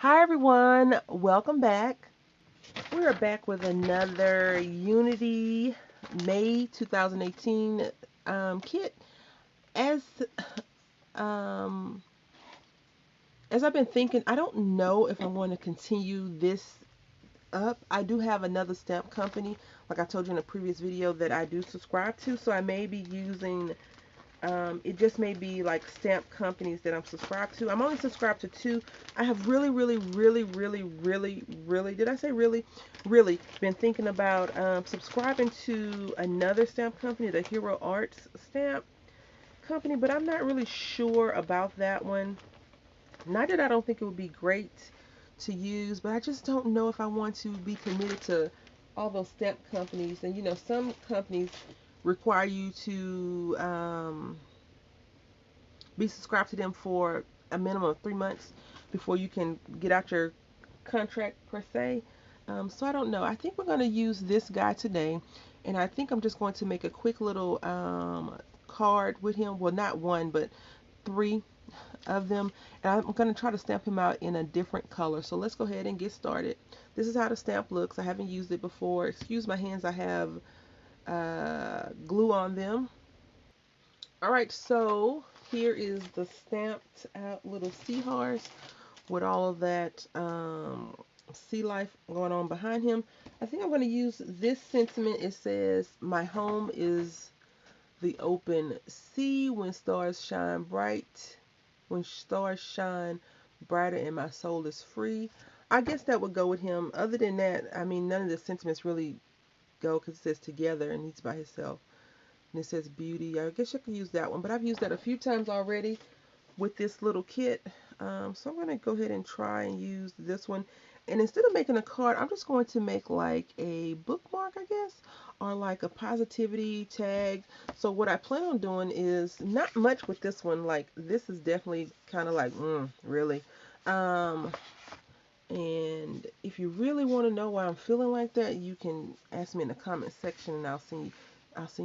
Hi everyone, welcome back. We are back with another Unity May 2018 kit. As um, as I've been thinking, I don't know if I'm going to continue this up. I do have another stamp company, like I told you in a previous video, that I do subscribe to, so I may be using it just may be like stamp companies that I'm subscribed to. I'm only subscribed to two. I have really, did I say really been thinking about subscribing to another stamp company, the Hero Arts stamp company, but I'm not really sure about that one. Not that I don't think it would be great to use, but I just don't know if I want to be committed to all those stamp companies. And some companies require you to be subscribed to them for a minimum of 3 months before you can get out your contract per se. So I don't know. I think we're going to use this guy today, and I think I'm just going to make a quick little card with him. Well, not one, but three of them, and I'm going to try to stamp him out in a different color. So let's go ahead and get started. This is how the stamp looks. I haven't used it before. Excuse my hands. I have glue on them. All right, so here is the stamped out little seahorse with all of that sea life going on behind him. I think I'm going to use this sentiment. It says, "My home is the open sea when stars shine bright, when stars shine brighter and my soul is free." I guess that would go with him. Other than that, I mean, none of the sentiments really go because it says together and he's by himself. And it says beauty. I guess you could use that one, but I've used that a few times already with this little kit. So I'm going to go ahead and try and use this one. And instead of making a card, I'm just going to make like a bookmark, I guess, or like a positivity tag. So what I plan on doing is not much with this one. Like this is definitely kind of like, really. Um, and if you really want to know why I'm feeling like that, you can ask me in the comment section, and I'll send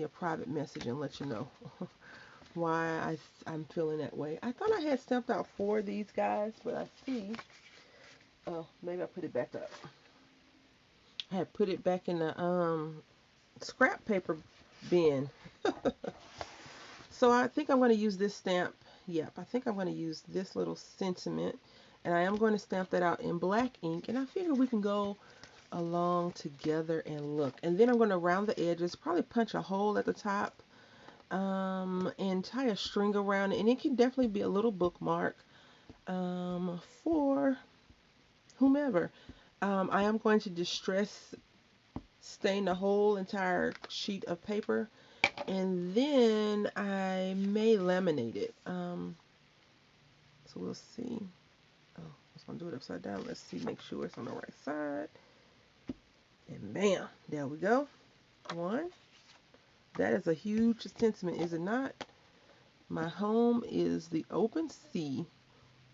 you a private message and let you know why I'm feeling that way. I thought I had stamped out 4 of these guys, but I see. Oh, maybe I put it back up. I had put it back in the scrap paper bin. So I think I'm going to use this stamp. Yep, I think I'm going to use this little sentiment, and I am going to stamp that out in black ink. And I figure we can go along together and look. And then I'm going to round the edges, probably punch a hole at the top, and tie a string around it. And it can definitely be a little bookmark for whomever. I am going to distress stain the whole entire sheet of paper, and then I may laminate it. So we'll see. Oh, I was going to do it upside down. Let's see, make sure it's on the right side. And bam, there we go. One. That is a huge sentiment, is it not? My home is the open sea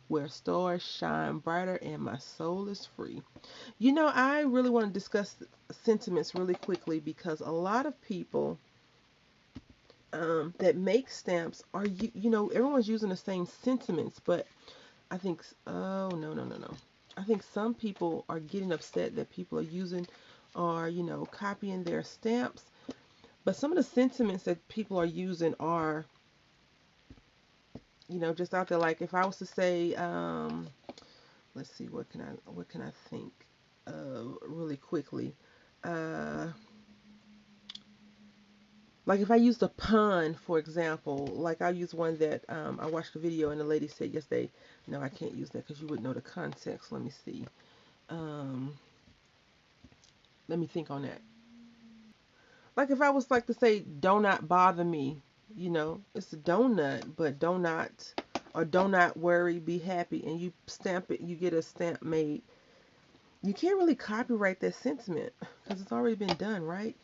where stars shine brighter and my soul is free. I really want to discuss sentiments really quickly because a lot of people that make stamps are, everyone's using the same sentiments, but I think, oh, no. I think some people are getting upset that people are using or, copying their stamps. But some of the sentiments that people are using are, just out there. Like if I was to say, let's see, what can I think of really quickly? Uh, like if I used a pun, for example, like I use one that I watched a video and the lady said yesterday, no, I can't use that because you wouldn't know the context. Let me see. Um, Let me think on that. Like if I was like to say, "Do not bother me," it's a donut, but do not, or do not worry, be happy, and you stamp it, you get a stamp made. You can't really copyright that sentiment because it's already been done, right?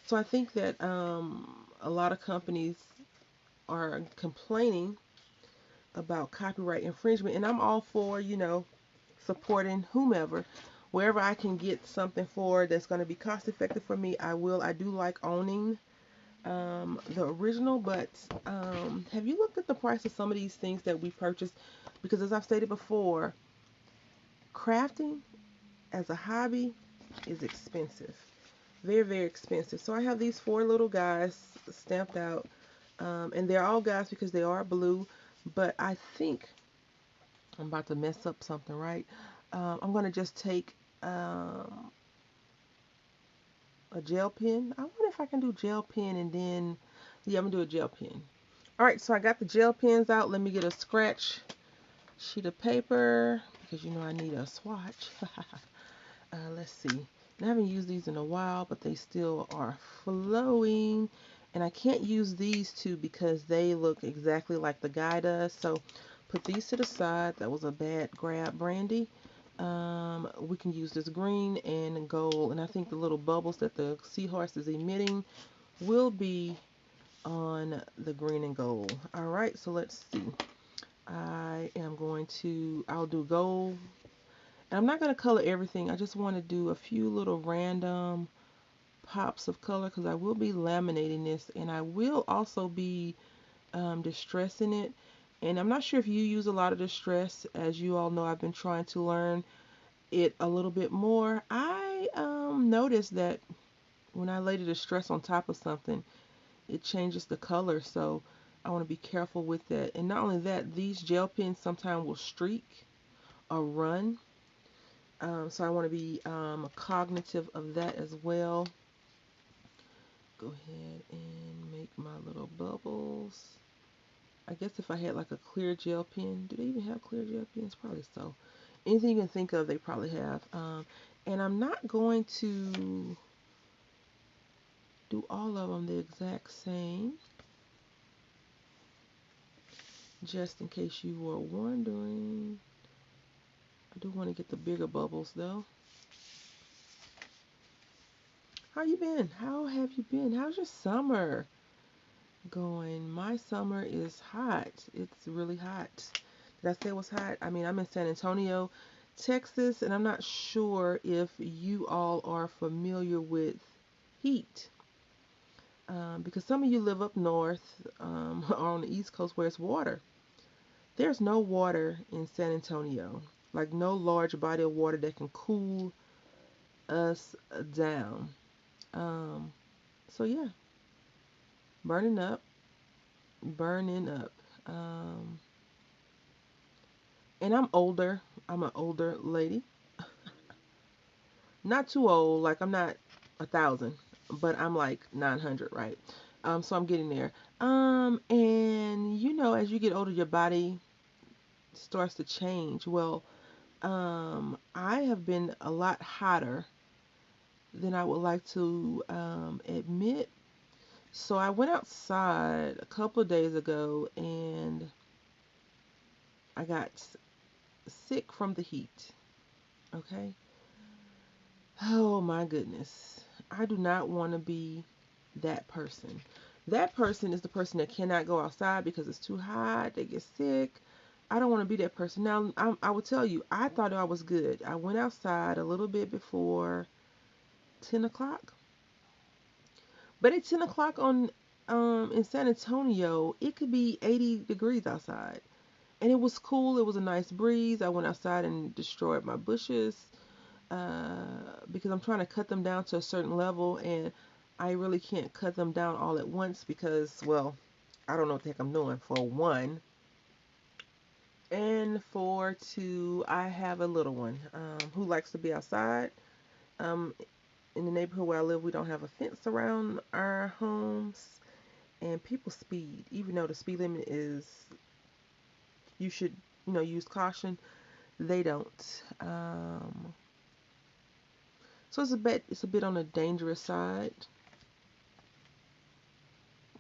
So I think that a lot of companies are complaining about copyright infringement, and I'm all for, supporting whomever. Wherever I can get something for that's going to be cost effective for me, I will. I do like owning the original, but have you looked at the price of some of these things that we purchased? Because as I've stated before, crafting as a hobby is expensive. Very, very expensive. So I have these four little guys stamped out. And they're all guys because they are blue. But I think I'm about to mess up something, right? I'm going to just take a gel pen. I wonder if I can do gel pen and then, yeah, I'm going to do a gel pen. All right, so I got the gel pens out. Let me get a scratch sheet of paper because you know I need a swatch. Let's see. I haven't used these in a while, but they still are flowing. And I can't use these two because they look exactly like the guy does. So put these to the side. That was a bad grab, Brandy. We can use this green and gold. And I think the little bubbles that the seahorse is emitting will be on the green and gold. All right, so let's see. I'll do gold. And I'm not going to color everything. I just want to do a few little random pops of color because I will be laminating this and I will also be distressing it. And I'm not sure if you use a lot of distress. As you all know, I've been trying to learn it a little bit more. I noticed that when I lay the distress on top of something, it changes the color. So I want to be careful with that. And not only that, these gel pens sometimes will streak or run. So I want to be cognitive of that as well. Go ahead and make my little bubbles. I guess if I had like a clear gel pen, do they even have clear gel pens? Probably so. Anything you can think of, they probably have. And I'm not going to do all of them the exact same, just in case you were wondering. I do want to get the bigger bubbles though. How you been? How have you been? How's your summer going? My summer is hot. It's really hot. Did I say it was hot? I mean, I'm in San Antonio, Texas, and I'm not sure if you all are familiar with heat. Because some of you live up north or on the East Coast where it's water. There's no water in San Antonio, like no large body of water that can cool us down. Um, so yeah, burning up, burning up. Um, and I'm older. I'm an older lady. Not too old. Like I'm not 1,000, but I'm like 900, right? So I'm getting there. And you know, as you get older, your body starts to change. Well, I have been a lot hotter than I would like to admit. So I went outside a couple of days ago and I got sick from the heat. Okay. Oh my goodness. I do not want to be that person. That person is the person that cannot go outside because it's too hot. They get sick. I don't want to be that person. Now, I will tell you, I thought I was good. I went outside a little bit before 10 o'clock. But at 10 o'clock in San Antonio, it could be 80 degrees outside. And it was cool. It was a nice breeze. I went outside and destroyed my bushes because I'm trying to cut them down to a certain level, and I really can't cut them down all at once because, well, I don't know what the heck I'm doing, for one. And for two, I have a little one who likes to be outside. Um, in the neighborhood where I live, we don't have a fence around our homes, and people speed, even though the speed limit is, you should, use caution. They don't. So it's a bit on the dangerous side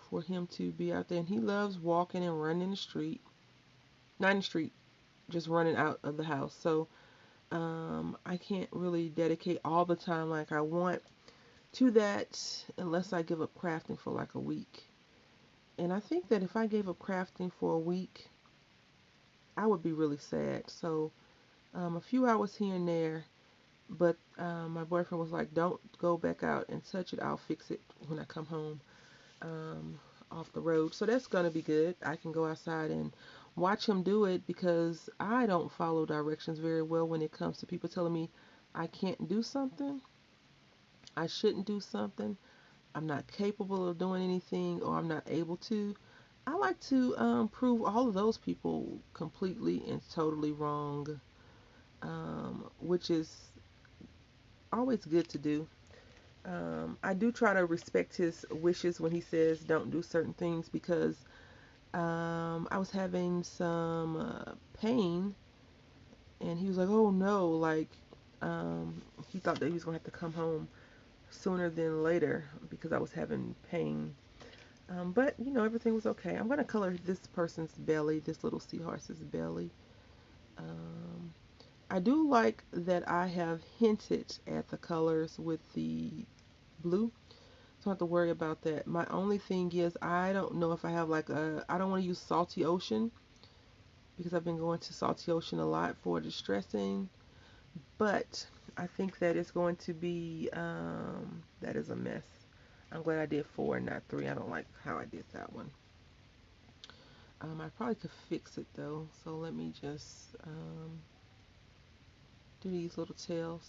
for him to be out there, and he loves walking and running in the street, not in the street, just running out of the house. So I can't really dedicate all the time like I want to that unless I give up crafting for like a week. And I think that if I gave up crafting for a week, I would be really sad. So a few hours here and there, but my boyfriend was like, "Don't go back out and touch it. I'll fix it when I come home um, off the road." So that's gonna be good. I can go outside and watch him do it because I don't follow directions very well when it comes to people telling me I can't do something, I shouldn't do something, I'm not capable of doing anything, or I'm not able to. I like to prove all of those people completely and totally wrong, which is always good to do. I do try to respect his wishes when he says don't do certain things because I was having some pain, and he was like, "Oh no!" Like he thought that he was gonna have to come home sooner than later because I was having pain. But you know, everything was okay. I'm gonna color this person's belly, this little seahorse's belly. Um, I do like that I have hinted at the colors with the blue. So I don't have to worry about that. My only thing is I don't know if I have like I don't want to use Salty Ocean because I've been going to Salty Ocean a lot for distressing, but I think that it's going to be, that is a mess. I'm glad I did 4 and not 3. I don't like how I did that one. I probably could fix it though, so let me just do these little tails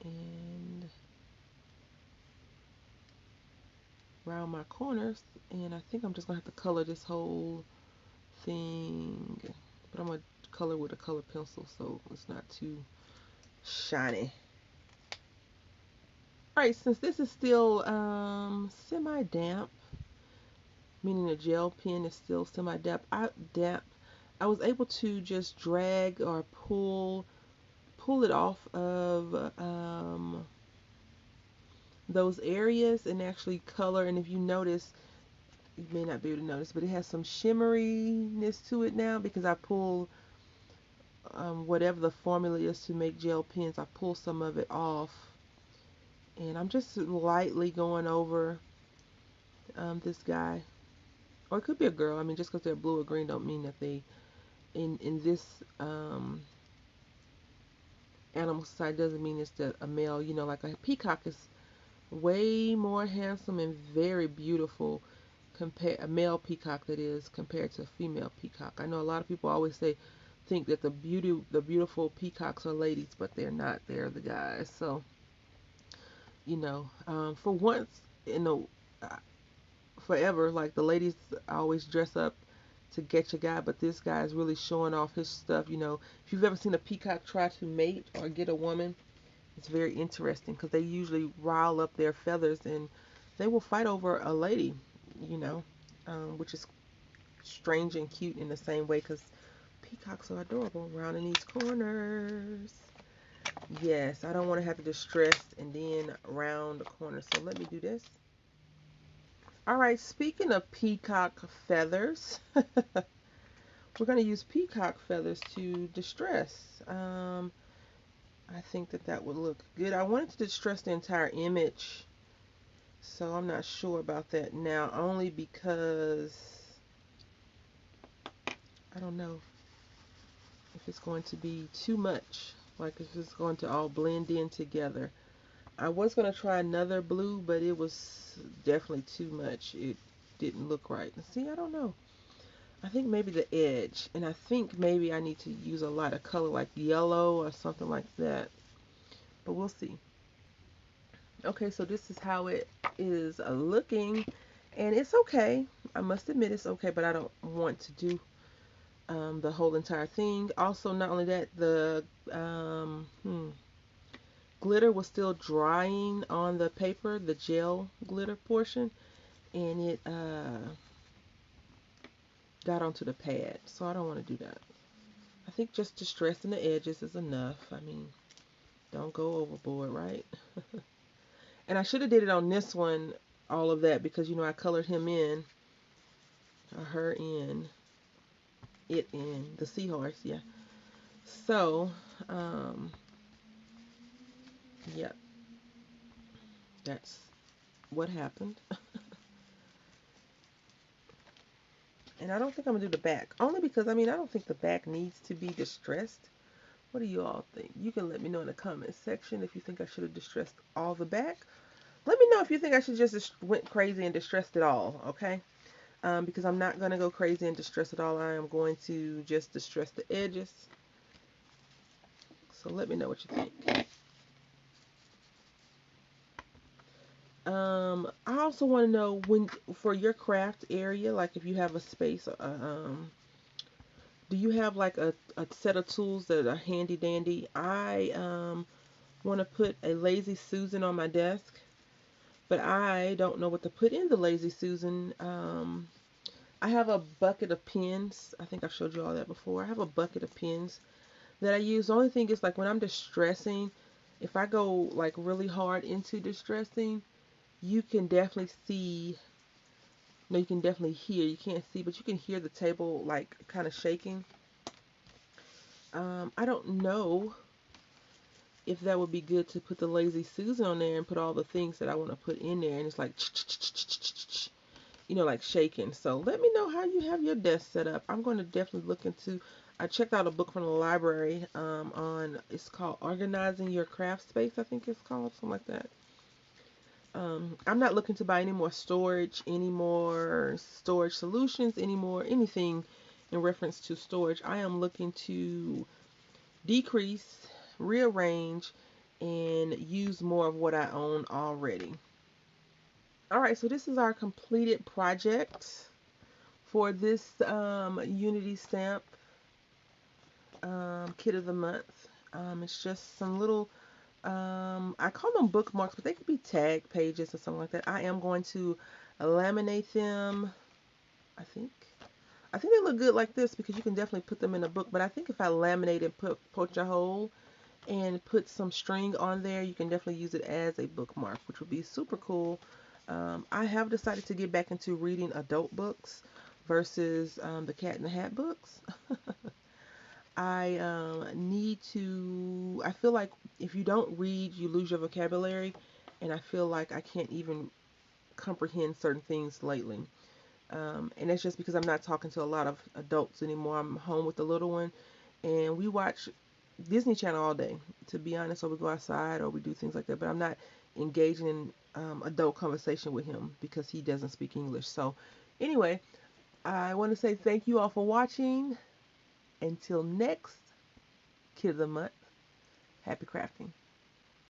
and round my corners, and I think I'm just gonna have to color this whole thing, but I'm gonna color with a color pencil so it's not too shiny. Alright, since this is still semi-damp, meaning the gel pen is still semi-damp, I was able to just drag or pull it off of those areas and actually color. And if you notice, you may not be able to notice, but it has some shimmeriness to it now because I pulled whatever the formula is to make gel pens. I pulled some of it off, and I'm just lightly going over this guy, or it could be a girl. I mean, just because they're blue or green don't mean that they in this animal society doesn't mean it's a male. You know, like a peacock is way more handsome and very beautiful, compare a male peacock that is compared to a female peacock. I know a lot of people always think that the beautiful peacocks are ladies, but they're not. They're the guys. So you know, for once in the forever, like the ladies always dress up to get your guy, but this guy is really showing off his stuff. You know, if you've ever seen a peacock try to mate or get a woman, it's very interesting because they usually rile up their feathers and they will fight over a lady, you know, which is strange and cute in the same way because peacocks are adorable rounding these corners. Yes, I don't want to have to distress and then round the corner. So let me do this. All right, speaking of peacock feathers, we're going to use peacock feathers to distress. I think that that would look good. I wanted to distress the entire image, so I'm not sure about that now, only because I don't know if it's going to be too much, like if it's going to all blend in together. I was going to try another blue, but it was definitely too much. It didn't look right. See, I don't know. I think maybe the edge, and I think maybe I need to use a lot of color like yellow or something like that, but we'll see. Okay, so this is how it is looking, and it's okay. I must admit it's okay, but I don't want to do the whole entire thing. Also, not only that, the glitter was still drying on the paper, the gel glitter portion, and it got onto the pad, so I don't want to do that. I think just distressing the edges is enough. I mean, don't go overboard, right? And I should have did it on this one, all of that, because you know I colored him in, or her in, it in, the seahorse, yeah. So, yeah, that's what happened. And I don't think I'm gonna do the back, only because I mean I don't think the back needs to be distressed. What do you all think? You can let me know in the comment section if you think I should have distressed all the back. Let me know if you think I should just went crazy and distressed it all, okay? because I'm not going to go crazy and distress it all. I am going to just distress the edges. So let me know what you think. I also want to know when for your craft area, like if you have a space, do you have like a set of tools that are handy dandy? I want to put a Lazy Susan on my desk, but I don't know what to put in the Lazy Susan. I have a bucket of pens. I think I've showed you all that before. I have a bucket of pens that I use. The only thing is like when I'm distressing, if I go like really hard into distressing, you can definitely see, no, you can definitely hear, you can't see, but you can hear the table like kind of shaking. I don't know if that would be good to put the Lazy Susan on there and put all the things that I want to put in there, and it's like, like shaking. So let me know how you have your desk set up. I'm going to definitely look into. I checked out a book from the library on, it's called Organizing Your Craft Space, I think it's called, something like that. I'm not looking to buy any more storage solutions, anymore, anything in reference to storage. I am looking to decrease, rearrange, and use more of what I own already. Alright, so this is our completed project for this Unity stamp kit of the month. It's just some little, I call them bookmarks, but they could be tag pages or something like that. I am going to laminate them. I think. I think they look good like this because you can definitely put them in a book. But I think if I laminate and poach a hole and put some string on there, you can definitely use it as a bookmark, which would be super cool. I have decided to get back into reading adult books versus the Cat in the Hat books. I need to, I feel like if you don't read, you lose your vocabulary, and I feel like I can't even comprehend certain things lately. And that's just because I'm not talking to a lot of adults anymore. I'm home with the little one, and we watch Disney Channel all day, to be honest, or we go outside or we do things like that, but I'm not engaging in adult conversation with him because he doesn't speak English. So anyway, I want to say thank you all for watching. Until next Kid of the Month, happy crafting.